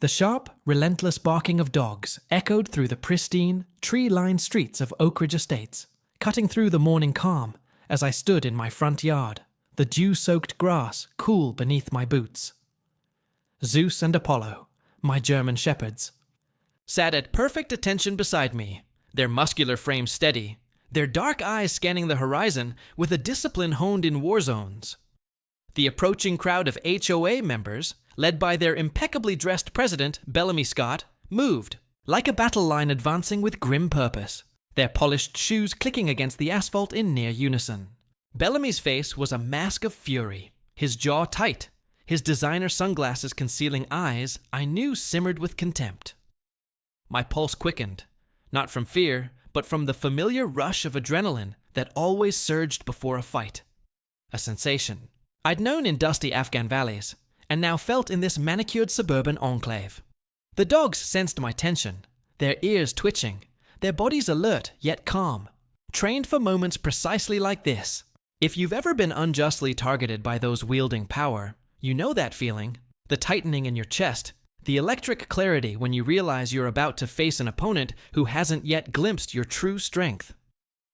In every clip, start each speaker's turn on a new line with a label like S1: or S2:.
S1: The sharp, relentless barking of dogs echoed through the pristine, tree-lined streets of Oak Ridge Estates, cutting through the morning calm as I stood in my front yard, the dew-soaked grass cool beneath my boots. Zeus and Apollo, my German shepherds, sat at perfect attention beside me, their muscular frames steady, their dark eyes scanning the horizon with a discipline honed in war zones. The approaching crowd of HOA members, led by their impeccably dressed president, Bellamy Scott, moved, like a battle line advancing with grim purpose, their polished shoes clicking against the asphalt in near unison. Bellamy's face was a mask of fury, his jaw tight, his designer sunglasses concealing eyes I knew simmered with contempt. My pulse quickened, not from fear, but from the familiar rush of adrenaline that always surged before a fight. A sensation I'd known in dusty Afghan valleys, and now felt in this manicured suburban enclave. The dogs sensed my tension, their ears twitching, their bodies alert yet calm, trained for moments precisely like this. If you've ever been unjustly targeted by those wielding power, you know that feeling, the tightening in your chest, the electric clarity when you realize you're about to face an opponent who hasn't yet glimpsed your true strength.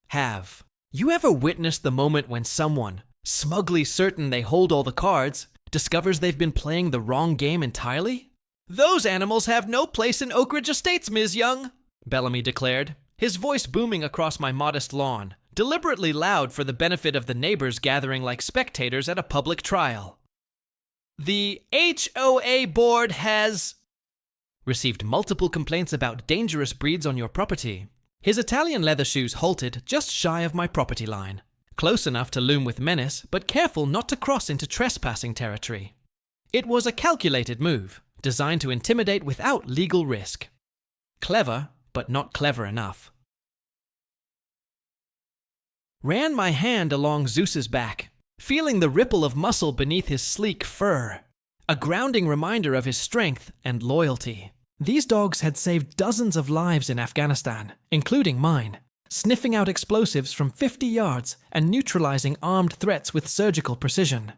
S1: Have you ever witnessed the moment when someone, smugly certain they hold all the cards, discovers they've been playing the wrong game entirely? "Those animals have no place in Oak Ridge Estates, Ms. Young," Bellamy declared, his voice booming across my modest lawn, deliberately loud for the benefit of the neighbors gathering like spectators at a public trial. "The HOA board has received multiple complaints about dangerous breeds on your property." His Italian leather shoes halted just shy of my property line, close enough to loom with menace, but careful not to cross into trespassing territory. It was a calculated move, designed to intimidate without legal risk. Clever, but not clever enough. Ran my hand along Zeus's back, feeling the ripple of muscle beneath his sleek fur, a grounding reminder of his strength and loyalty. These dogs had saved dozens of lives in Afghanistan, including mine, sniffing out explosives from 50 yards and neutralizing armed threats with surgical precision.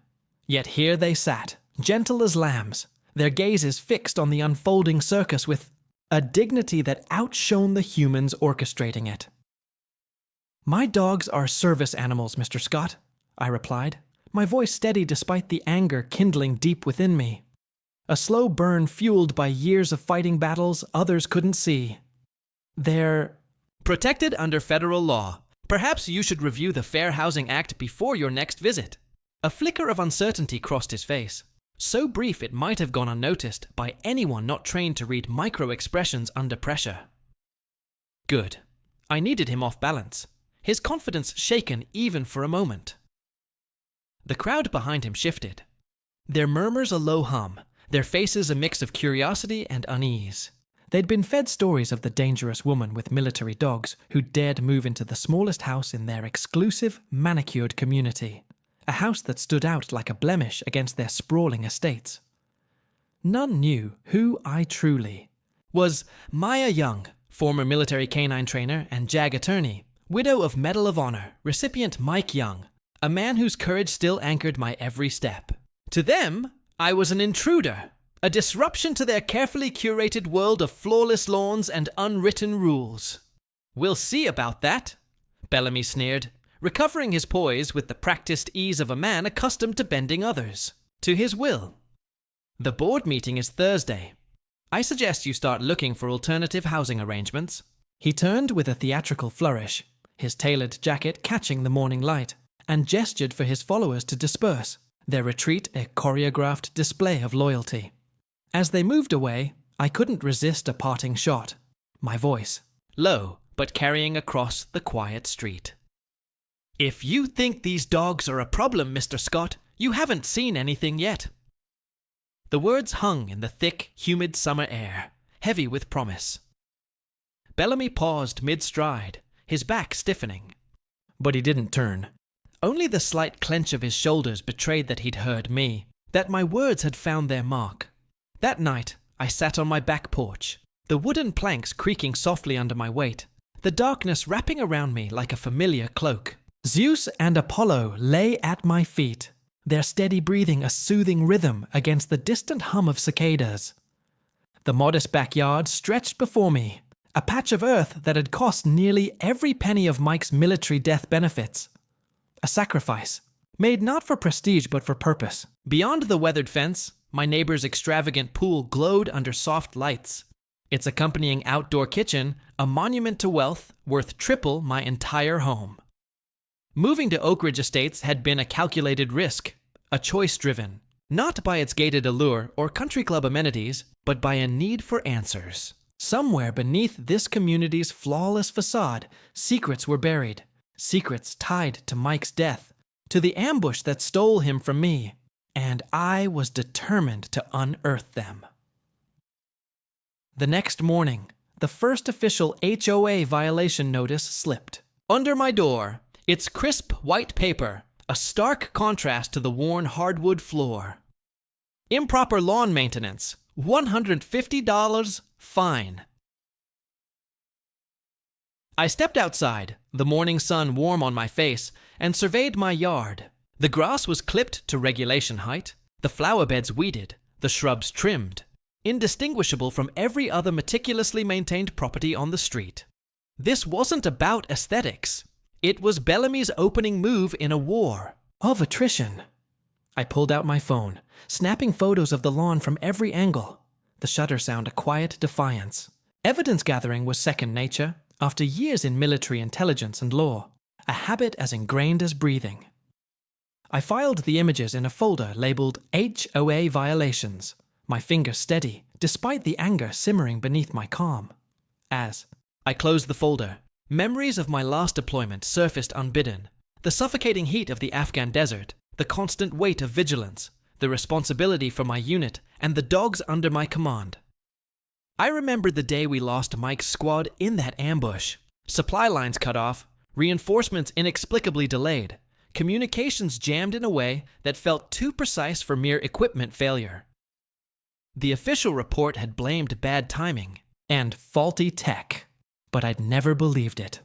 S1: Yet here they sat, gentle as lambs, their gazes fixed on the unfolding circus with a dignity that outshone the humans orchestrating it. "My dogs are service animals, Mr. Scott," I replied, my voice steady despite the anger kindling deep within me. A slow burn fueled by years of fighting battles others couldn't see. "They're protected under federal law. Perhaps you should review the Fair Housing Act before your next visit." A flicker of uncertainty crossed his face, so brief it might have gone unnoticed by anyone not trained to read micro-expressions under pressure. Good. I needed him off balance, his confidence shaken even for a moment. The crowd behind him shifted, their murmurs a low hum, their faces a mix of curiosity and unease. They'd been fed stories of the dangerous woman with military dogs who dared move into the smallest house in their exclusive, manicured community, a house that stood out like a blemish against their sprawling estates. None knew who I truly was. Maya Young, former military canine trainer and JAG attorney, widow of Medal of Honor, recipient Mike Young, a man whose courage still anchored my every step. To them, I was an intruder, a disruption to their carefully curated world of flawless lawns and unwritten rules. "We'll see about that," Bellamy sneered, recovering his poise with the practiced ease of a man accustomed to bending others to his will. "The board meeting is Thursday. I suggest you start looking for alternative housing arrangements." He turned with a theatrical flourish, his tailored jacket catching the morning light, and gestured for his followers to disperse, their retreat a choreographed display of loyalty. As they moved away, I couldn't resist a parting shot, my voice, low but carrying across the quiet street. "If you think these dogs are a problem, Mr. Scott, you haven't seen anything yet." The words hung in the thick, humid summer air, heavy with promise. Bellamy paused mid-stride, his back stiffening. But he didn't turn. Only the slight clench of his shoulders betrayed that he'd heard me, that my words had found their mark. That night, I sat on my back porch, the wooden planks creaking softly under my weight, the darkness wrapping around me like a familiar cloak. Zeus and Apollo lay at my feet, their steady breathing a soothing rhythm against the distant hum of cicadas. The modest backyard stretched before me, a patch of earth that had cost nearly every penny of Mike's military death benefits. A sacrifice, made not for prestige but for purpose. Beyond the weathered fence, my neighbor's extravagant pool glowed under soft lights. Its accompanying outdoor kitchen, a monument to wealth worth triple my entire home. Moving to Oak Ridge Estates had been a calculated risk, a choice driven, not by its gated allure or country club amenities, but by a need for answers. Somewhere beneath this community's flawless facade, secrets were buried, secrets tied to Mike's death, to the ambush that stole him from me, and I was determined to unearth them. The next morning, the first official HOA violation notice slipped. Under my door, its crisp white paper, a stark contrast to the worn hardwood floor. Improper lawn maintenance, $150 fine. I stepped outside, the morning sun warm on my face, and surveyed my yard. The grass was clipped to regulation height, the flower beds weeded, the shrubs trimmed, indistinguishable from every other meticulously maintained property on the street. This wasn't about aesthetics. It was Bellamy's opening move in a war of attrition. I pulled out my phone, snapping photos of the lawn from every angle, the shutter sound a quiet defiance. Evidence gathering was second nature, after years in military intelligence and law, a habit as ingrained as breathing. I filed the images in a folder labeled HOA Violations, my fingers steady, despite the anger simmering beneath my calm. As I closed the folder, memories of my last deployment surfaced unbidden. The suffocating heat of the Afghan desert, the constant weight of vigilance, the responsibility for my unit, and the dogs under my command. I remembered the day we lost Mike's squad in that ambush. Supply lines cut off, reinforcements inexplicably delayed, communications jammed in a way that felt too precise for mere equipment failure. The official report had blamed bad timing and faulty tech, but I'd never believed it.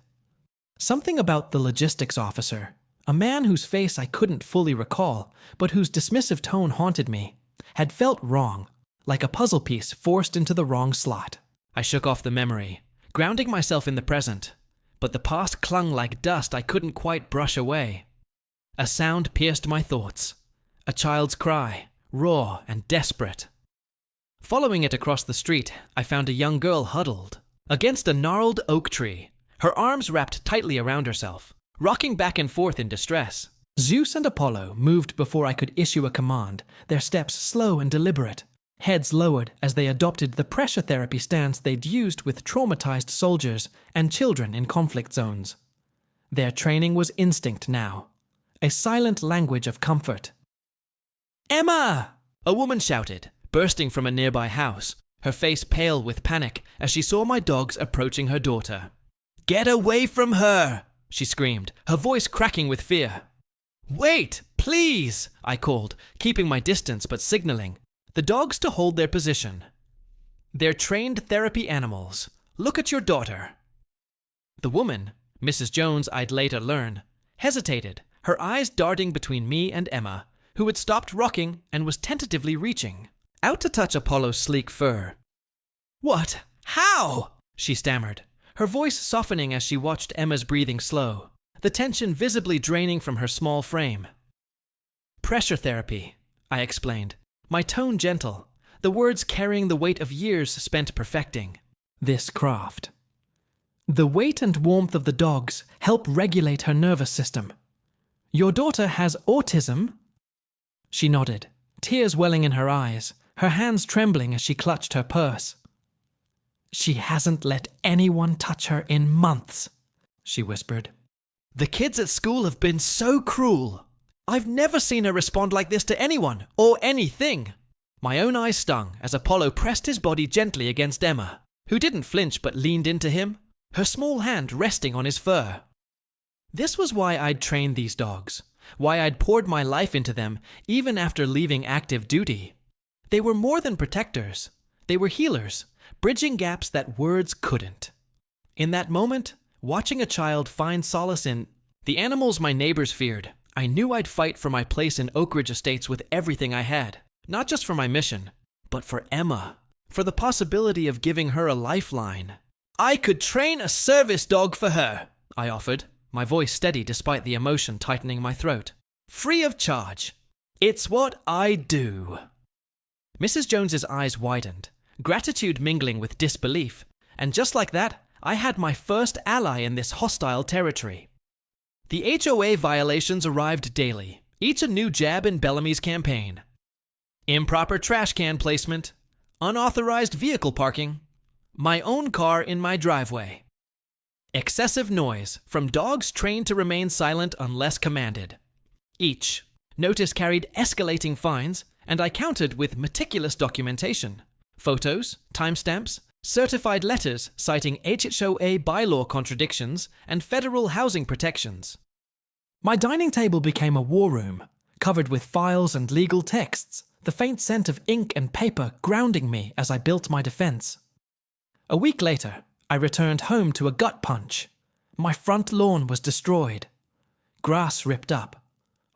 S1: Something about the logistics officer, a man whose face I couldn't fully recall, but whose dismissive tone haunted me, had felt wrong, like a puzzle piece forced into the wrong slot. I shook off the memory, grounding myself in the present, but the past clung like dust I couldn't quite brush away. A sound pierced my thoughts, a child's cry, raw and desperate. Following it across the street, I found a young girl huddled against a gnarled oak tree, her arms wrapped tightly around herself, rocking back and forth in distress. Zeus and Apollo moved before I could issue a command, their steps slow and deliberate, heads lowered as they adopted the pressure therapy stance they'd used with traumatized soldiers and children in conflict zones. Their training was instinct now, a silent language of comfort. "Emma!" a woman shouted, bursting from a nearby house, her face pale with panic as she saw my dogs approaching her daughter. "Get away from her!" she screamed, her voice cracking with fear. "Wait, please!" I called, keeping my distance but signaling the dogs to hold their position. "They're trained therapy animals. Look at your daughter." The woman, Mrs. Jones I'd later learn, hesitated, her eyes darting between me and Emma, who had stopped rocking and was tentatively reaching out to touch Apollo's sleek fur. "What? How?" she stammered, her voice softening as she watched Emma's breathing slow, the tension visibly draining from her small frame. "Pressure therapy," I explained, my tone gentle, the words carrying the weight of years spent perfecting this craft. "The weight and warmth of the dogs help regulate her nervous system. Your daughter has autism?" She nodded, tears welling in her eyes, her hands trembling as she clutched her purse. "She hasn't let anyone touch her in months," she whispered. "The kids at school have been so cruel. I've never seen her respond like this to anyone or anything." My own eyes stung as Apollo pressed his body gently against Emma, who didn't flinch but leaned into him, her small hand resting on his fur. This was why I'd trained these dogs, why I'd poured my life into them even after leaving active duty. They were more than protectors. They were healers, bridging gaps that words couldn't. In that moment, watching a child find solace in the animals my neighbors feared, I knew I'd fight for my place in Oak Ridge Estates with everything I had, not just for my mission, but for Emma, for the possibility of giving her a lifeline. "I could train a service dog for her," I offered, my voice steady despite the emotion tightening my throat. "Free of charge. It's what I do." Mrs. Jones's eyes widened, gratitude mingling with disbelief, and just like that, I had my first ally in this hostile territory. The HOA violations arrived daily, each a new jab in Bellamy's campaign. Improper trash can placement, unauthorized vehicle parking, my own car in my driveway. Excessive noise from dogs trained to remain silent unless commanded. Each notice carried escalating fines, and I countered with meticulous documentation. Photos, timestamps, certified letters citing HOA bylaw contradictions and federal housing protections. My dining table became a war room, covered with files and legal texts, the faint scent of ink and paper grounding me as I built my defense. A week later, I returned home to a gut punch. My front lawn was destroyed. Grass ripped up.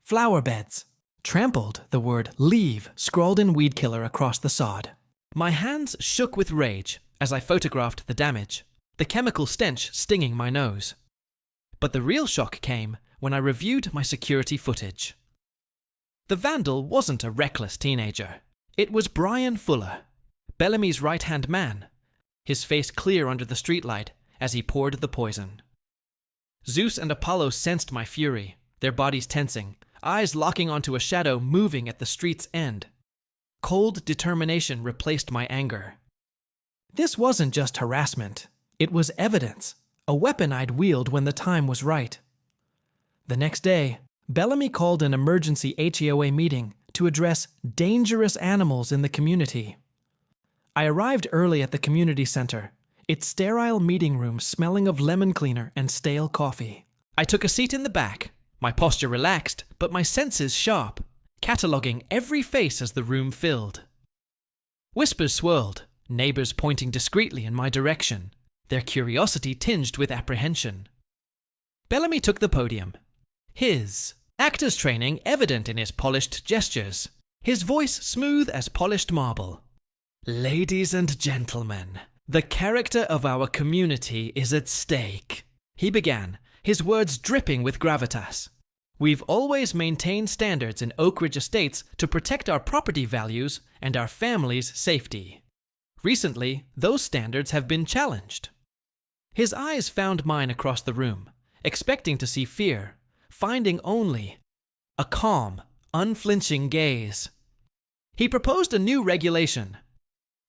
S1: Flower beds. Trampled, the word "leave" scrawled in weed killer across the sod. My hands shook with rage as I photographed the damage, the chemical stench stinging my nose. But the real shock came when I reviewed my security footage. The vandal wasn't a reckless teenager. It was Brian Fuller, Bellamy's right-hand man, his face clear under the streetlight as he poured the poison. Zeus and Apollo sensed my fury, their bodies tensing, eyes locking onto a shadow moving at the street's end. Cold determination replaced my anger. This wasn't just harassment. It was evidence, a weapon I'd wield when the time was right. The next day, Bellamy called an emergency HOA meeting to address dangerous animals in the community. I arrived early at the community center, its sterile meeting room smelling of lemon cleaner and stale coffee. I took a seat in the back, my posture relaxed, but my senses sharp, cataloging every face as the room filled. Whispers swirled, neighbors pointing discreetly in my direction, their curiosity tinged with apprehension. Bellamy took the podium, his actor's training evident in his polished gestures, his voice smooth as polished marble. "Ladies and gentlemen, the character of our community is at stake," he began, his words dripping with gravitas. "We've always maintained standards in Oak Ridge Estates to protect our property values and our family's safety. Recently, those standards have been challenged." His eyes found mine across the room, expecting to see fear, finding only a calm, unflinching gaze. He proposed a new regulation.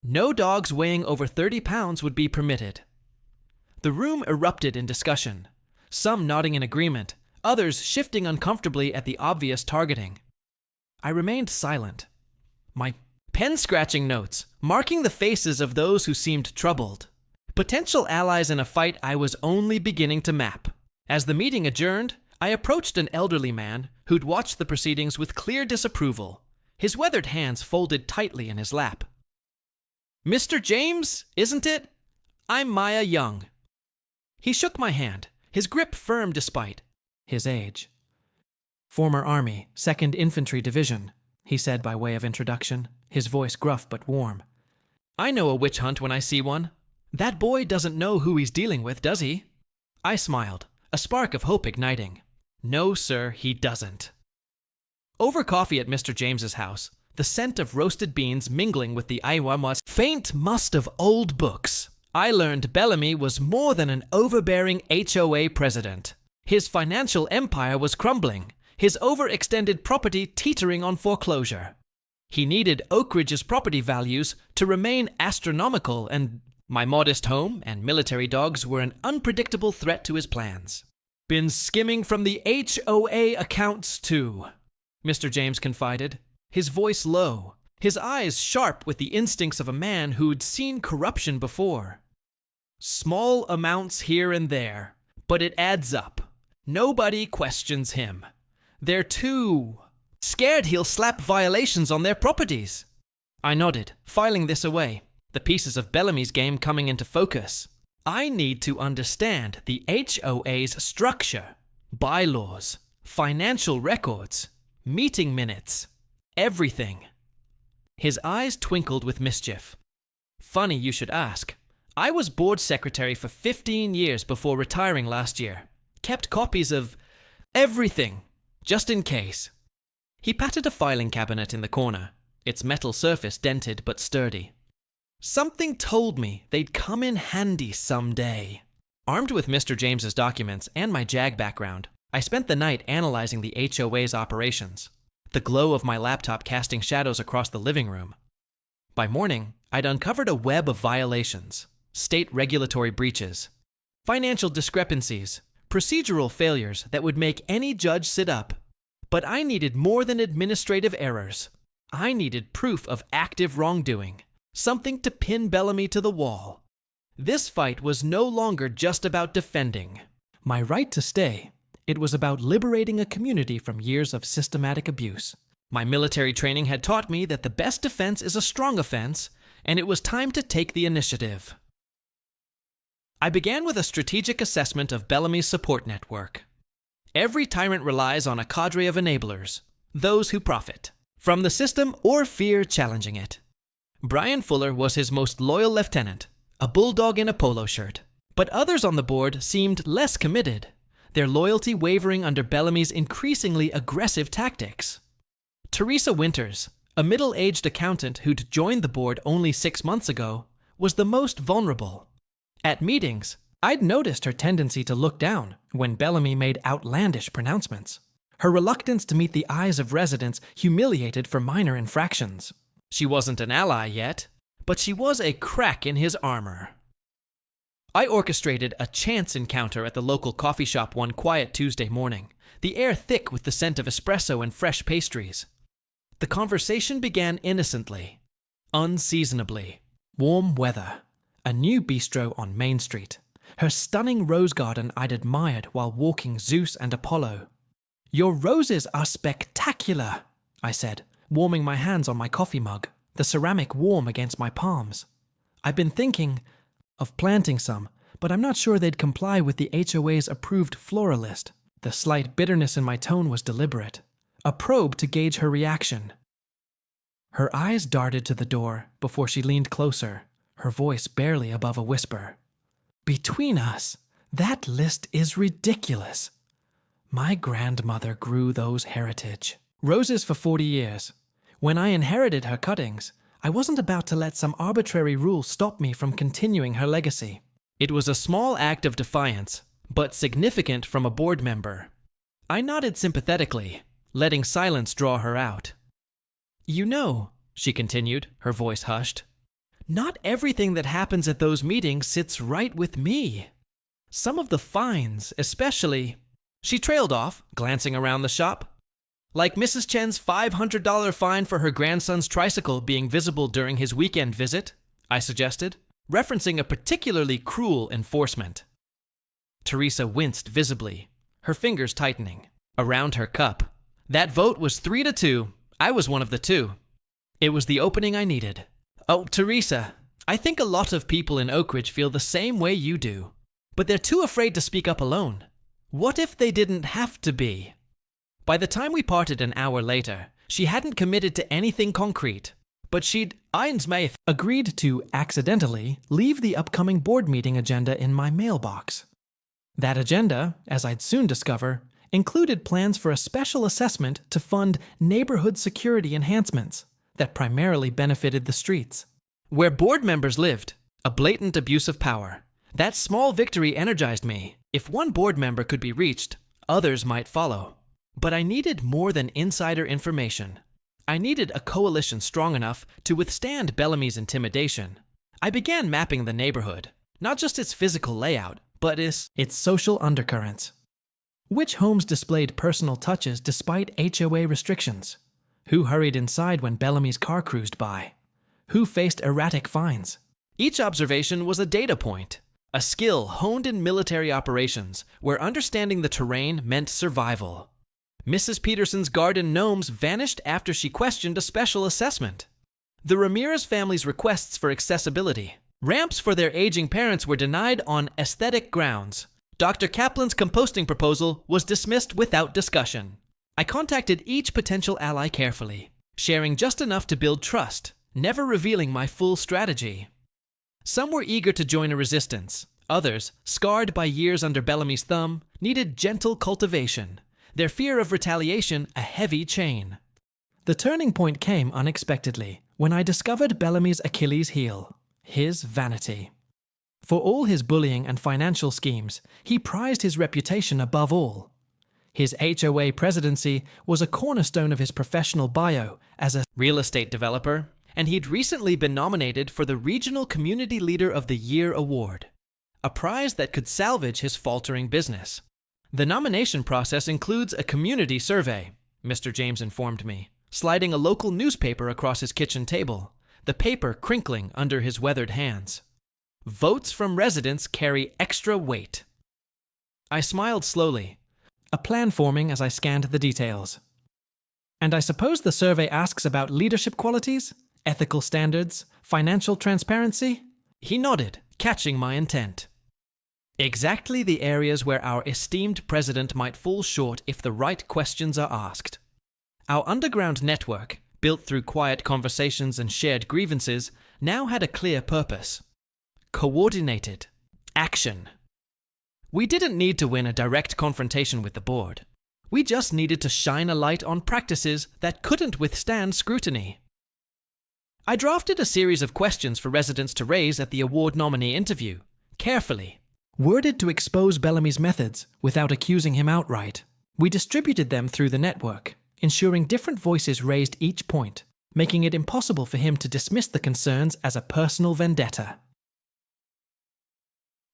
S1: No dogs weighing over 30 pounds would be permitted. The room erupted in discussion, some nodding in agreement, others shifting uncomfortably at the obvious targeting. I remained silent, my pen scratching notes, marking the faces of those who seemed troubled. Potential allies in a fight I was only beginning to map. As the meeting adjourned, I approached an elderly man who'd watched the proceedings with clear disapproval, his weathered hands folded tightly in his lap. "Mr. James, isn't it? I'm Maya Young." He shook my hand, his grip firm despite his age. "Former Army, 2nd Infantry Division," he said by way of introduction, his voice gruff but warm. "I know a witch hunt when I see one. That boy doesn't know who he's dealing with, does he?" I smiled, a spark of hope igniting. "No, sir, he doesn't." Over coffee at Mr. James's house, the scent of roasted beans mingling with the Aiwama's faint must of old books, I learned Bellamy was more than an overbearing HOA president. His financial empire was crumbling, his overextended property teetering on foreclosure. He needed Oak Ridge's property values to remain astronomical, and my modest home and military dogs were an unpredictable threat to his plans. "Been skimming from the HOA accounts too," Mr. James confided, his voice low, his eyes sharp with the instincts of a man who'd seen corruption before. "Small amounts here and there, but it adds up. Nobody questions him. They're too scared he'll slap violations on their properties." I nodded, filing this away, the pieces of Bellamy's game coming into focus. I need to understand the HOA's structure, bylaws, financial records, meeting minutes, everything. His eyes twinkled with mischief. Funny you should ask. I was board secretary for 15 years before retiring last year. Kept copies of everything, just in case. He patted a filing cabinet in the corner, its metal surface dented but sturdy. Something told me they'd come in handy someday. Armed with Mr. James's documents and my JAG background, I spent the night analyzing the HOA's operations, the glow of my laptop casting shadows across the living room. By morning, I'd uncovered a web of violations, state regulatory breaches, financial discrepancies, procedural failures that would make any judge sit up. But I needed more than administrative errors. I needed proof of active wrongdoing, something to pin Bellamy to the wall. This fight was no longer just about defending my right to stay. It was about liberating a community from years of systematic abuse. My military training had taught me that the best defense is a strong offense, and it was time to take the initiative. I began with a strategic assessment of Bellamy's support network. Every tyrant relies on a cadre of enablers, those who profit from the system or fear challenging it. Brian Fuller was his most loyal lieutenant, a bulldog in a polo shirt. But others on the board seemed less committed, their loyalty wavering under Bellamy's increasingly aggressive tactics. Teresa Winters, a middle-aged accountant who'd joined the board only 6 months ago, was the most vulnerable. At meetings, I'd noticed her tendency to look down when Bellamy made outlandish pronouncements, her reluctance to meet the eyes of residents humiliated for minor infractions. She wasn't an ally yet, but she was a crack in his armor. I orchestrated a chance encounter at the local coffee shop one quiet Tuesday morning, the air thick with the scent of espresso and fresh pastries. The conversation began innocently, unseasonably. Warm weather, a new bistro on Main Street, her stunning rose garden I'd admired while walking Zeus and Apollo. "Your roses are spectacular," I said, warming my hands on my coffee mug, the ceramic warm against my palms. "I've been thinking of planting some, but I'm not sure they'd comply with the HOA's approved floralist." The slight bitterness in my tone was deliberate, a probe to gauge her reaction. Her eyes darted to the door before she leaned closer, her voice barely above a whisper. "Between us, that list is ridiculous. My grandmother grew those heritage roses for 40 years. When I inherited her cuttings, I wasn't about to let some arbitrary rule stop me from continuing her legacy." It was a small act of defiance, but significant from a board member. I nodded sympathetically, letting silence draw her out. "You know," she continued, her voice hushed, "not everything that happens at those meetings sits right with me. Some of the fines, especially—" She trailed off, glancing around the shop. "Like Mrs. Chen's $500 fine for her grandson's tricycle being visible during his weekend visit," I suggested, referencing a particularly cruel enforcement. Teresa winced visibly, her fingers tightening. Around her cup. That vote was 3-2. I was one of the two. It was the opening I needed. "Oh, Teresa, I think a lot of people in Oak Ridge feel the same way you do, but they're too afraid to speak up alone. What if they didn't have to be?" By the time we parted an hour later, she hadn't committed to anything concrete, but she'd agreed to accidentally leave the upcoming board meeting agenda in my mailbox. That agenda, as I'd soon discover, included plans for a special assessment to fund neighborhood security enhancements that primarily benefited the streets. Where board members lived, a blatant abuse of power. That small victory energized me. If one board member could be reached, others might follow. But I needed more than insider information. I needed a coalition strong enough to withstand Bellamy's intimidation. I began mapping the neighborhood, not just its physical layout, but its social undercurrents. Which homes displayed personal touches despite HOA restrictions? Who hurried inside when Bellamy's car cruised by? Who faced erratic fines? Each observation was a data point, a skill honed in military operations where understanding the terrain meant survival. Mrs. Peterson's garden gnomes vanished after she questioned a special assessment. The Ramirez family's requests for accessibility. Ramps for their aging parents were denied on aesthetic grounds. Dr. Kaplan's composting proposal was dismissed without discussion. I contacted each potential ally carefully, sharing just enough to build trust, never revealing my full strategy. Some were eager to join a resistance. Others, scarred by years under Bellamy's thumb, needed gentle cultivation, their fear of retaliation a heavy chain. The turning point came unexpectedly when I discovered Bellamy's Achilles heel, his vanity. For all his bullying and financial schemes, he prized his reputation above all. His HOA presidency was a cornerstone of his professional bio as a real estate developer, and he'd recently been nominated for the Regional Community Leader of the Year award, a prize that could salvage his faltering business. The nomination process includes a community survey, Mr. James informed me, sliding a local newspaper across his kitchen table, the paper crinkling under his weathered hands. Votes from residents carry extra weight. I smiled slowly, a plan forming as I scanned the details. And I suppose the survey asks about leadership qualities, ethical standards, financial transparency? He nodded, catching my intent. Exactly the areas where our esteemed president might fall short if the right questions are asked. Our underground network, built through quiet conversations and shared grievances, now had a clear purpose. Coordinated action. We didn't need to win a direct confrontation with the board. We just needed to shine a light on practices that couldn't withstand scrutiny. I drafted a series of questions for residents to raise at the award nominee interview, carefully. Worded to expose Bellamy's methods without accusing him outright, we distributed them through the network, ensuring different voices raised each point, making it impossible for him to dismiss the concerns as a personal vendetta.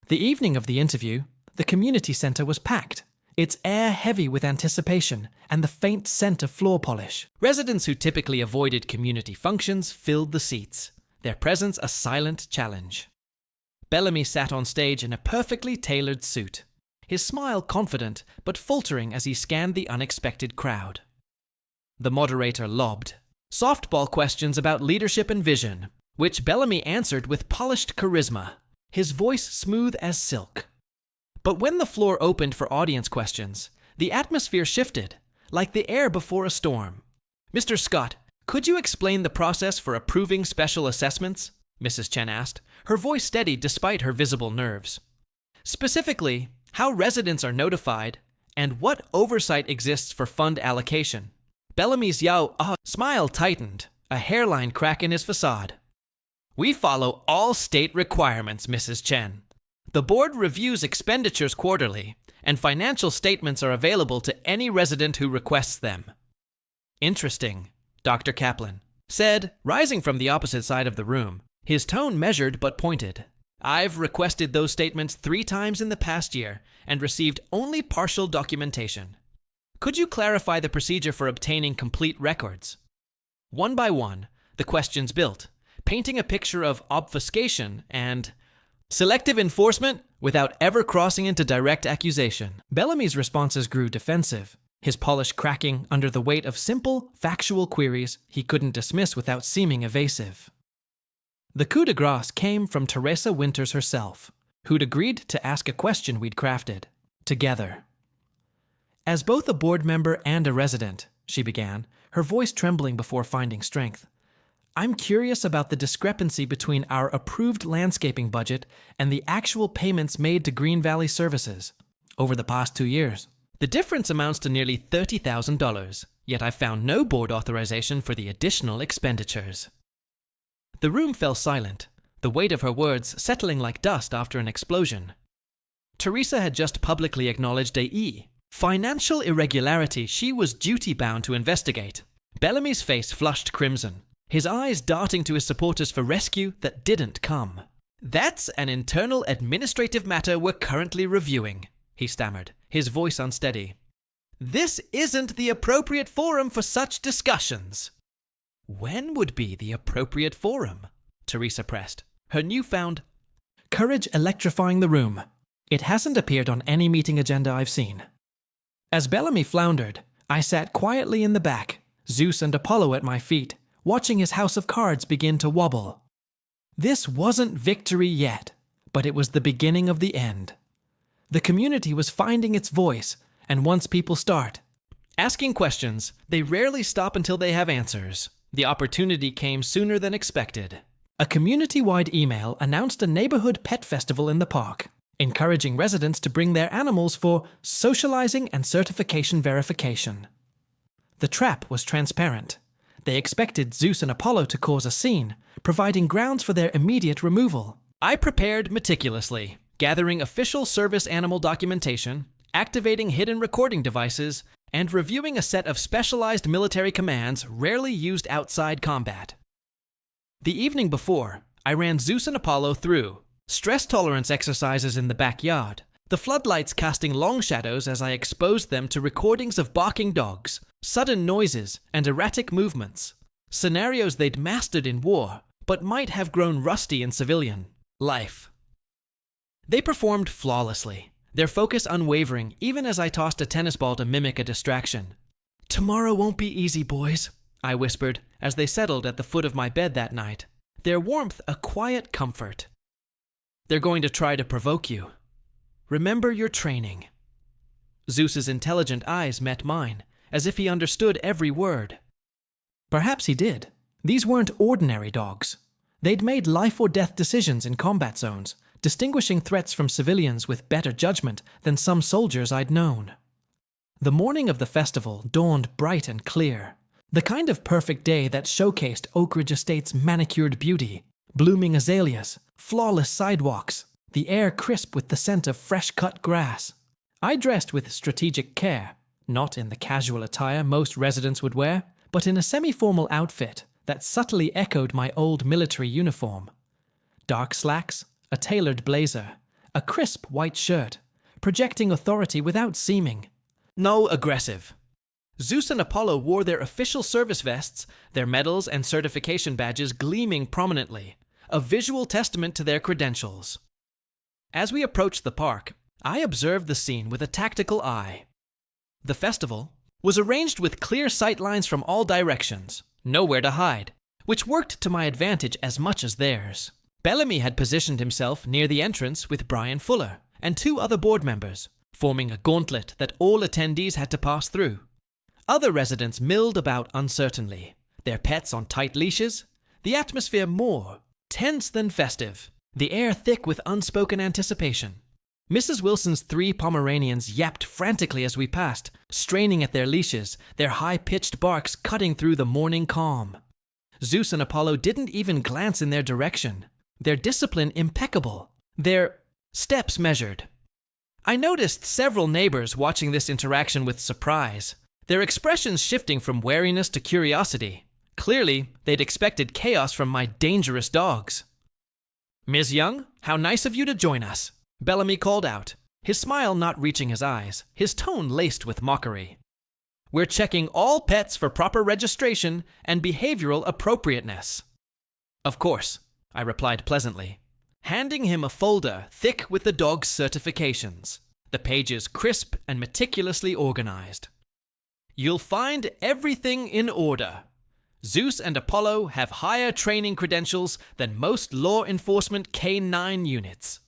S1: The evening of the interview, the community center was packed, its air heavy with anticipation and the faint scent of floor polish. Residents who typically avoided community functions filled the seats, their presence a silent challenge. Bellamy sat on stage in a perfectly tailored suit, his smile confident but faltering as he scanned the unexpected crowd. The moderator lobbed softball questions about leadership and vision, which Bellamy answered with polished charisma, his voice smooth as silk. But when the floor opened for audience questions, the atmosphere shifted, like the air before a storm. Mr. Scott, could you explain the process for approving special assessments? Mrs. Chen asked, her voice steady despite her visible nerves. Specifically, how residents are notified, and what oversight exists for fund allocation. Bellamy's smile tightened, a hairline crack in his facade. We follow all state requirements, Mrs. Chen. The board reviews expenditures quarterly, and financial statements are available to any resident who requests them. Interesting, Dr. Kaplan said, rising from the opposite side of the room, his tone measured but pointed. I've requested those statements 3 times in the past year and received only partial documentation. Could you clarify the procedure for obtaining complete records? One by one, the questions built, painting a picture of obfuscation and selective enforcement without ever crossing into direct accusation. Bellamy's responses grew defensive, his polish cracking under the weight of simple, factual queries he couldn't dismiss without seeming evasive. The coup de grace came from Teresa Winters herself, who'd agreed to ask a question we'd crafted, together. As both a board member and a resident, she began, her voice trembling before finding strength. I'm curious about the discrepancy between our approved landscaping budget and the actual payments made to Green Valley Services over the past 2 years. The difference amounts to nearly $30,000, yet I found no board authorization for the additional expenditures. The room fell silent, the weight of her words settling like dust after an explosion. Teresa had just publicly acknowledged a financial irregularity she was duty-bound to investigate. Bellamy's face flushed crimson, his eyes darting to his supporters for rescue that didn't come. That's an internal administrative matter we're currently reviewing, he stammered, his voice unsteady. This isn't the appropriate forum for such discussions. When would be the appropriate forum? Teresa pressed, her newfound courage electrifying the room. It hasn't appeared on any meeting agenda I've seen. As Bellamy floundered, I sat quietly in the back, Zeus and Apollo at my feet, watching his house of cards begin to wobble. This wasn't victory yet, but it was the beginning of the end. The community was finding its voice, and once people start asking questions, they rarely stop until they have answers. The opportunity came sooner than expected. A community-wide email announced a neighborhood pet festival in the park, encouraging residents to bring their animals for socializing and certification verification. The trap was transparent. They expected Zeus and Apollo to cause a scene, providing grounds for their immediate removal. I prepared meticulously, gathering official service animal documentation, activating hidden recording devices, and reviewing a set of specialized military commands rarely used outside combat. The evening before, I ran Zeus and Apollo through stress tolerance exercises in the backyard, the floodlights casting long shadows as I exposed them to recordings of barking dogs, sudden noises, and erratic movements, scenarios they'd mastered in war, but might have grown rusty in civilian life. They performed flawlessly, their focus unwavering even as I tossed a tennis ball to mimic a distraction. "Tomorrow won't be easy, boys," I whispered as they settled at the foot of my bed that night, their warmth a quiet comfort. "They're going to try to provoke you. Remember your training." Zeus's intelligent eyes met mine, as if he understood every word. Perhaps he did. These weren't ordinary dogs. They'd made life-or-death decisions in combat zones, distinguishing threats from civilians with better judgment than some soldiers I'd known. The morning of the festival dawned bright and clear, the kind of perfect day that showcased Oak Ridge Estate's manicured beauty, blooming azaleas, flawless sidewalks, the air crisp with the scent of fresh-cut grass. I dressed with strategic care, not in the casual attire most residents would wear, but in a semi-formal outfit that subtly echoed my old military uniform. Dark slacks, a tailored blazer, a crisp white shirt, projecting authority without seeming. No aggressive. Zeus and Apollo wore their official service vests, their medals and certification badges gleaming prominently, a visual testament to their credentials. As we approached the park, I observed the scene with a tactical eye. The festival was arranged with clear sightlines from all directions, nowhere to hide, which worked to my advantage as much as theirs. Bellamy had positioned himself near the entrance with Brian Fuller and 2 other board members, forming a gauntlet that all attendees had to pass through. Other residents milled about uncertainly, their pets on tight leashes, the atmosphere more tense than festive, the air thick with unspoken anticipation. Mrs. Wilson's 3 Pomeranians yapped frantically as we passed, straining at their leashes, their high-pitched barks cutting through the morning calm. Zeus and Apollo didn't even glance in their direction, their discipline impeccable, their steps measured. I noticed several neighbors watching this interaction with surprise, their expressions shifting from wariness to curiosity. Clearly, they'd expected chaos from my dangerous dogs. "Ms. Young, how nice of you to join us," Bellamy called out, his smile not reaching his eyes, his tone laced with mockery. "We're checking all pets for proper registration and behavioral appropriateness." "Of course," I replied pleasantly, handing him a folder thick with the dog's certifications, the pages crisp and meticulously organized. "You'll find everything in order. Zeus and Apollo have higher training credentials than most law enforcement K9 units."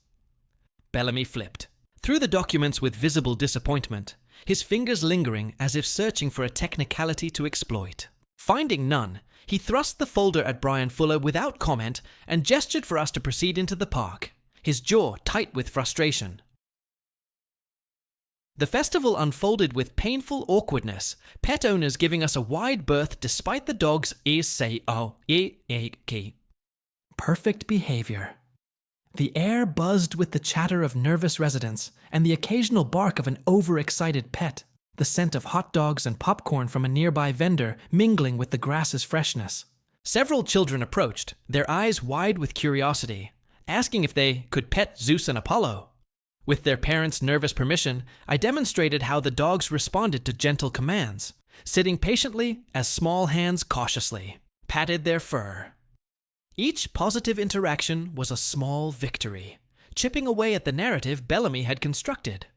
S1: Bellamy flipped through the documents with visible disappointment, his fingers lingering as if searching for a technicality to exploit. Finding none, he thrust the folder at Brian Fuller without comment and gestured for us to proceed into the park, his jaw tight with frustration. The festival unfolded with painful awkwardness, pet owners giving us a wide berth despite the dog's perfect behavior. The air buzzed with the chatter of nervous residents and the occasional bark of an overexcited pet, the scent of hot dogs and popcorn from a nearby vendor mingling with the grass's freshness. Several children approached, their eyes wide with curiosity, asking if they could pet Zeus and Apollo. With their parents' nervous permission, I demonstrated how the dogs responded to gentle commands, sitting patiently as small hands cautiously patted their fur. Each positive interaction was a small victory, chipping away at the narrative Bellamy had constructed.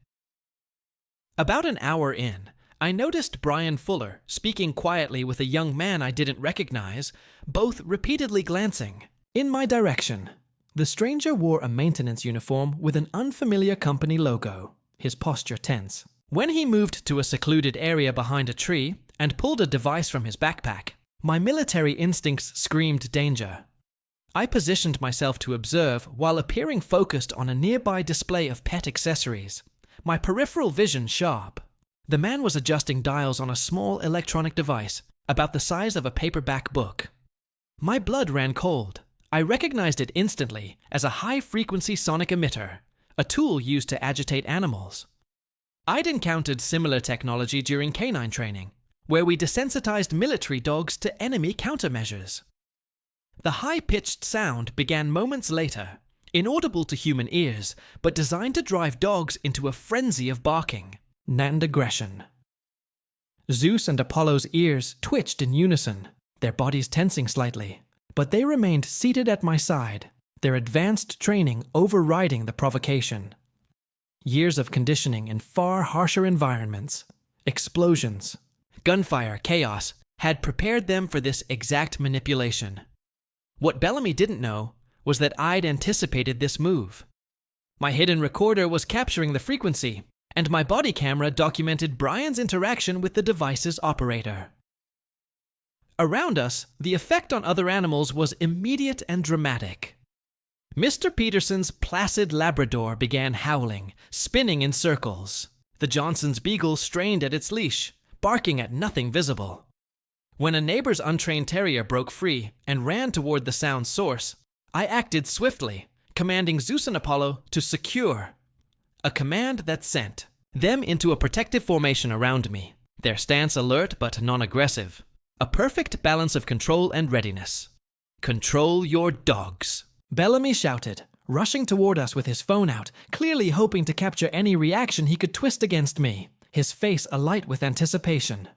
S1: About an hour in, I noticed Brian Fuller speaking quietly with a young man I didn't recognize, both repeatedly glancing in my direction. The stranger wore a maintenance uniform with an unfamiliar company logo, his posture tense. When he moved to a secluded area behind a tree and pulled a device from his backpack, my military instincts screamed danger. I positioned myself to observe while appearing focused on a nearby display of pet accessories, my peripheral vision sharp. The man was adjusting dials on a small electronic device about the size of a paperback book. My blood ran cold. I recognized it instantly as a high-frequency sonic emitter, a tool used to agitate animals. I'd encountered similar technology during canine training, where we desensitized military dogs to enemy countermeasures. The high-pitched sound began moments later, inaudible to human ears, but designed to drive dogs into a frenzy of barking and aggression. Zeus and Apollo's ears twitched in unison, their bodies tensing slightly, but they remained seated at my side, their advanced training overriding the provocation. Years of conditioning in far harsher environments, explosions, gunfire, chaos, had prepared them for this exact manipulation. What Bellamy didn't know was that I'd anticipated this move. My hidden recorder was capturing the frequency, and my body camera documented Brian's interaction with the device's operator. Around us, the effect on other animals was immediate and dramatic. Mr. Peterson's placid Labrador began howling, spinning in circles. The Johnson's Beagle strained at its leash, barking at nothing visible. When a neighbor's untrained terrier broke free and ran toward the sound's source, I acted swiftly, commanding Zeus and Apollo to secure. A command that sent them into a protective formation around me, their stance alert but non-aggressive. A perfect balance of control and readiness. Control your dogs, Bellamy shouted, rushing toward us with his phone out, clearly hoping to capture any reaction he could twist against me, his face alight with anticipation.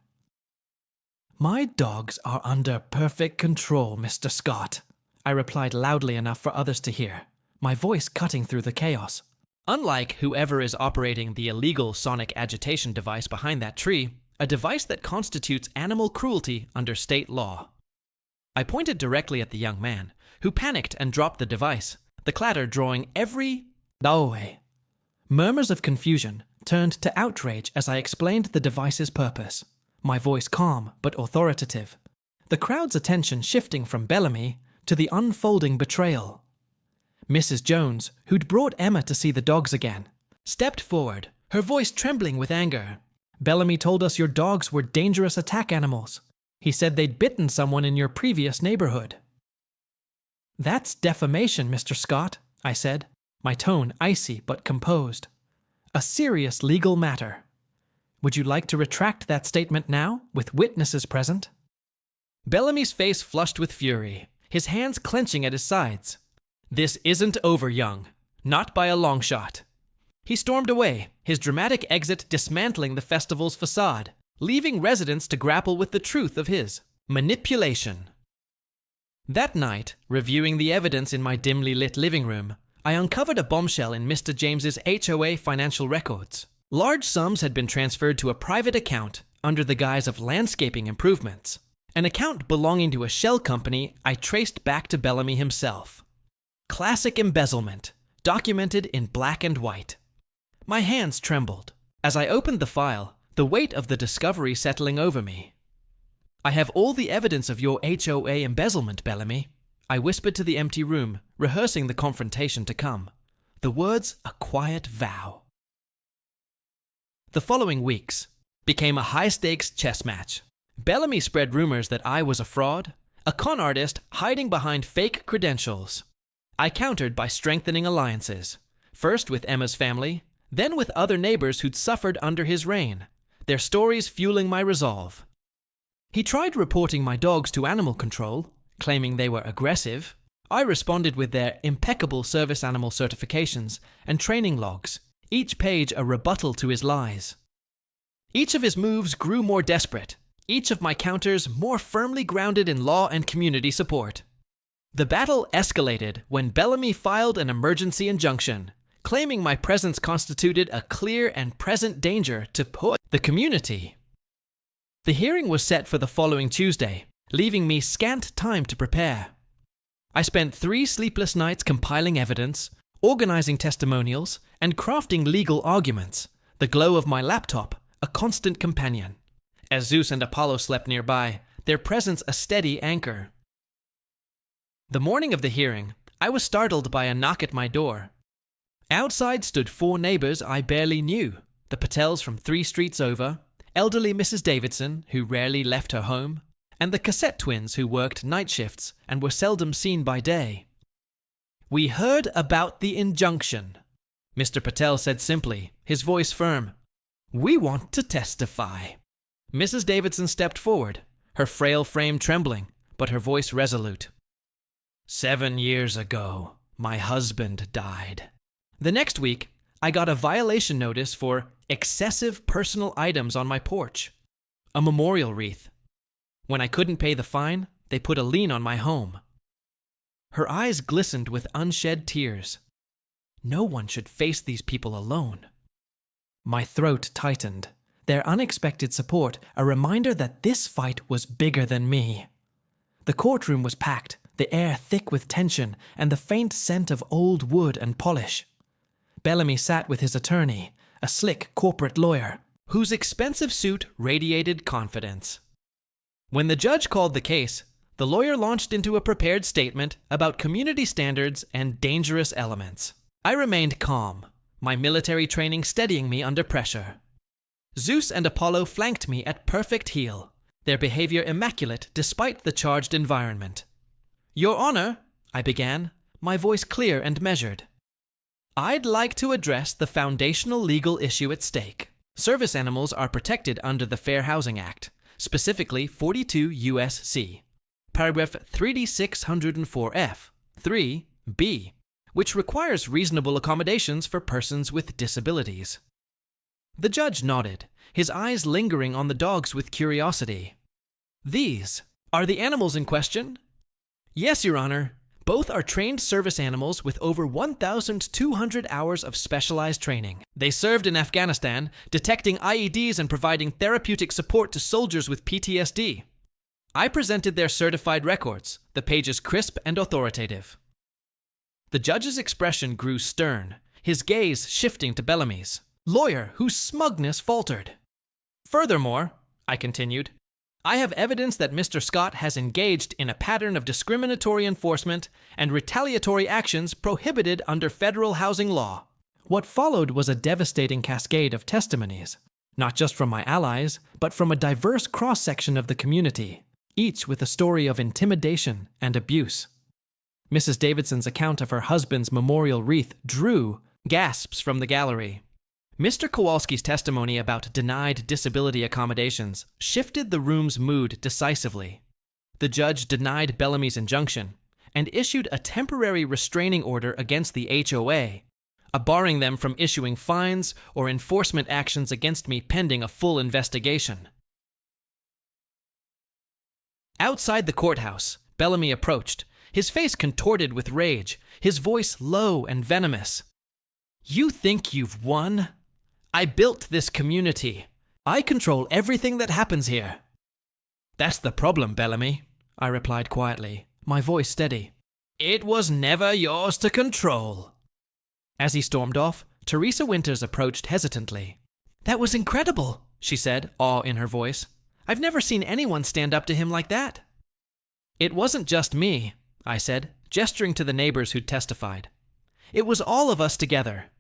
S1: "My dogs are under perfect control, Mr. Scott," I replied loudly enough for others to hear, my voice cutting through the chaos. Unlike whoever is operating the illegal sonic agitation device behind that tree, a device that constitutes animal cruelty under state law. I pointed directly at the young man, who panicked and dropped the device, the clatter drawing every away. Murmurs of confusion turned to outrage as I explained the device's purpose, my voice calm but authoritative, the crowd's attention shifting from Bellamy to the unfolding betrayal. Mrs. Jones, who'd brought Emma to see the dogs again, stepped forward, her voice trembling with anger. "Bellamy told us your dogs were dangerous attack animals. He said they'd bitten someone in your previous neighborhood." "That's defamation, Mr. Scott," I said, my tone icy but composed. "A serious legal matter. Would you like to retract that statement now, with witnesses present?" Bellamy's face flushed with fury, his hands clenching at his sides. "This isn't over, young. Not by a long shot." He stormed away, his dramatic exit dismantling the festival's facade, leaving residents to grapple with the truth of his manipulation. That night, reviewing the evidence in my dimly lit living room, I uncovered a bombshell in Mr. James's HOA financial records. Large sums had been transferred to a private account under the guise of landscaping improvements, an account belonging to a shell company I traced back to Bellamy himself. Classic embezzlement, documented in black and white. My hands trembled. As I opened the file, the weight of the discovery settling over me. "I have all the evidence of your HOA embezzlement, Bellamy," I whispered to the empty room, rehearsing the confrontation to come. The words a quiet vow. The following weeks became a high-stakes chess match. Bellamy spread rumors that I was a fraud, a con artist hiding behind fake credentials. I countered by strengthening alliances, first with Emma's family, then with other neighbors who'd suffered under his reign, their stories fueling my resolve. He tried reporting my dogs to animal control, claiming they were aggressive. I responded with their impeccable service animal certifications and training logs, each page a rebuttal to his lies. Each of his moves grew more desperate, each of my counters more firmly grounded in law and community support. The battle escalated when Bellamy filed an emergency injunction, claiming my presence constituted a clear and present danger to the community. The hearing was set for the following Tuesday, leaving me scant time to prepare. I spent 3 sleepless nights compiling evidence, organizing testimonials, and crafting legal arguments, the glow of my laptop a constant companion. As Zeus and Apollo slept nearby, their presence a steady anchor. The morning of the hearing, I was startled by a knock at my door. Outside stood 4 neighbors I barely knew, the Patels from 3 streets over, elderly Mrs. Davidson, who rarely left her home, and the Cassette twins who worked night shifts and were seldom seen by day. "We heard about the injunction," Mr. Patel said simply, his voice firm. "We want to testify." Mrs. Davidson stepped forward, her frail frame trembling, but her voice resolute. "7 years ago, my husband died. The next week, I got a violation notice for excessive personal items on my porch, a memorial wreath. When I couldn't pay the fine, they put a lien on my home." Her eyes glistened with unshed tears. No one should face these people alone. My throat tightened, their unexpected support a reminder that this fight was bigger than me. The courtroom was packed, the air thick with tension and the faint scent of old wood and polish. Bellamy sat with his attorney, a slick corporate lawyer, whose expensive suit radiated confidence. When the judge called the case, the lawyer launched into a prepared statement about community standards and dangerous elements. I remained calm, my military training steadying me under pressure. Zeus and Apollo flanked me at perfect heel, their behavior immaculate despite the charged environment. "Your Honor," I began, my voice clear and measured, "I'd like to address the foundational legal issue at stake. Service animals are protected under the Fair Housing Act, specifically 42 U.S.C. Paragraph 3604F, 3b, which requires reasonable accommodations for persons with disabilities." The judge nodded, his eyes lingering on the dogs with curiosity. "These are the animals in question?" "Yes, Your Honor. Both are trained service animals with over 1,200 hours of specialized training. They served in Afghanistan, detecting IEDs and providing therapeutic support to soldiers with PTSD. I presented their certified records, the pages crisp and authoritative." The judge's expression grew stern, his gaze shifting to Bellamy's, lawyer whose smugness faltered. "Furthermore," I continued, "I have evidence that Mr. Scott has engaged in a pattern of discriminatory enforcement and retaliatory actions prohibited under federal housing law." What followed was a devastating cascade of testimonies, not just from my allies, but from a diverse cross-section of the community, each with a story of intimidation and abuse. Mrs. Davidson's account of her husband's memorial wreath drew gasps from the gallery. Mr. Kowalski's testimony about denied disability accommodations shifted the room's mood decisively. The judge denied Bellamy's injunction and issued a temporary restraining order against the HOA, barring them from issuing fines or enforcement actions against me pending a full investigation. Outside the courthouse, Bellamy approached, his face contorted with rage, his voice low and venomous. "You think you've won? I built this community. I control everything that happens here." "That's the problem, Bellamy," I replied quietly, my voice steady. "It was never yours to control." As he stormed off, Teresa Winters approached hesitantly. "That was incredible," she said, awe in her voice. "I've never seen anyone stand up to him like that." "It wasn't just me," I said, gesturing to the neighbors who'd testified. "It was all of us together.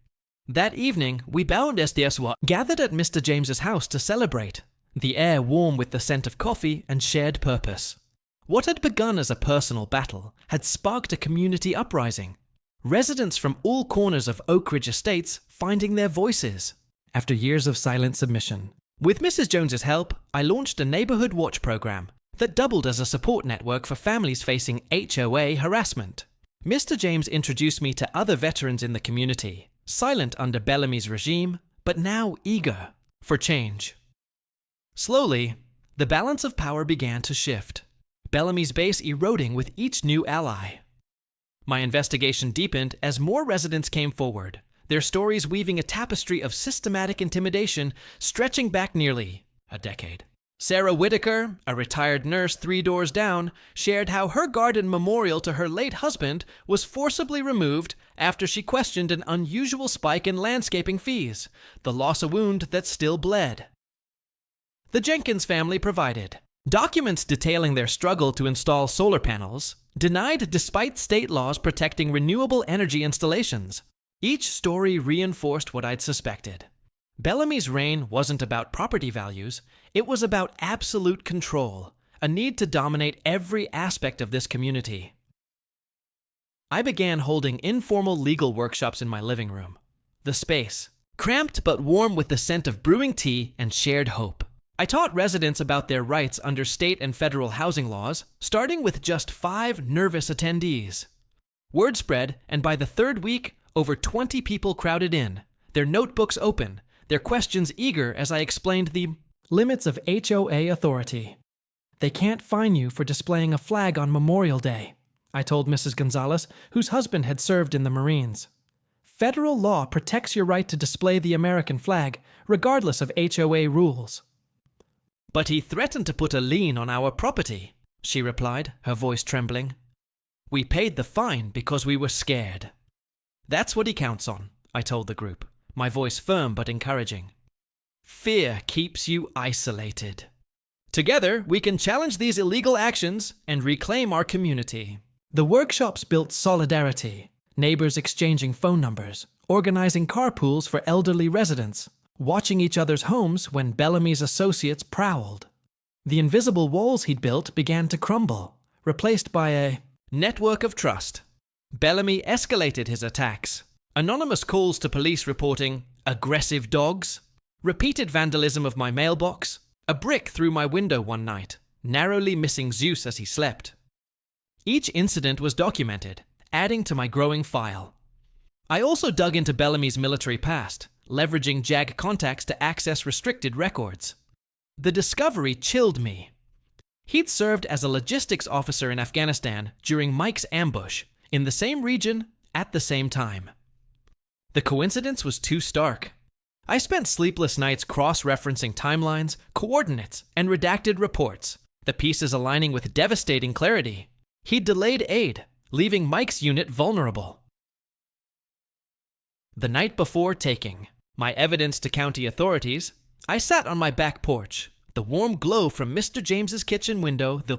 S1: That evening, we bound SDSWA gathered at Mr. James's house to celebrate, the air warm with the scent of coffee and shared purpose. What had begun as a personal battle had sparked a community uprising, residents from all corners of Oak Ridge Estates finding their voices. After years of silent submission, with Mrs. Jones's help, I launched a neighborhood watch program that doubled as a support network for families facing HOA harassment. Mr. James introduced me to other veterans in the community, silent under Bellamy's regime, but now eager for change. Slowly, the balance of power began to shift, Bellamy's base eroding with each new ally. My investigation deepened as more residents came forward, their stories weaving a tapestry of systematic intimidation stretching back nearly a decade. Sarah Whitaker, a retired nurse 3 doors down, shared how her garden memorial to her late husband was forcibly removed after she questioned an unusual spike in landscaping fees, the loss of wound that still bled. The Jenkins family provided, Documents detailing their struggle to install solar panels, denied despite state laws protecting renewable energy installations. Each story reinforced what I'd suspected. Bellamy's reign wasn't about property values, it was about absolute control, a need to dominate every aspect of this community. I began holding informal legal workshops in my living room. The space, cramped but warm with the scent of brewing tea and shared hope. I taught residents about their rights under state and federal housing laws, starting with just 5 nervous attendees. Word spread, and by the 3rd week, over 20 people crowded in, their notebooks open, their questions eager as I explained the limits of HOA authority. They can't fine you for displaying a flag on Memorial Day, I told Mrs. Gonzalez, whose husband had served in the Marines. Federal law protects your right to display the American flag, regardless of HOA rules. But he threatened to put a lien on our property, she replied, her voice trembling. We paid the fine because we were scared. That's what he counts on, I told the group, my voice firm but encouraging. Fear keeps you isolated. Together, we can challenge these illegal actions and reclaim our community. The workshops built solidarity, neighbors exchanging phone numbers, organizing carpools for elderly residents, watching each other's homes when Bellamy's associates prowled. The invisible walls he'd built began to crumble, replaced by a network of trust. Bellamy escalated his attacks. Anonymous calls to police reporting aggressive dogs, repeated vandalism of my mailbox, a brick through my window one night, narrowly missing Zeus as he slept. Each incident was documented, adding to my growing file. I also dug into Bellamy's military past, leveraging JAG contacts to access restricted records. The discovery chilled me. He'd served as a logistics officer in Afghanistan during Mike's ambush, in the same region, at the same time. The coincidence was too stark. I spent sleepless nights cross-referencing timelines, coordinates, and redacted reports, the pieces aligning with devastating clarity. He'd delayed aid, leaving Mike's unit vulnerable. The night before taking my evidence to county authorities, I sat on my back porch, the warm glow from Mr. James's kitchen window, the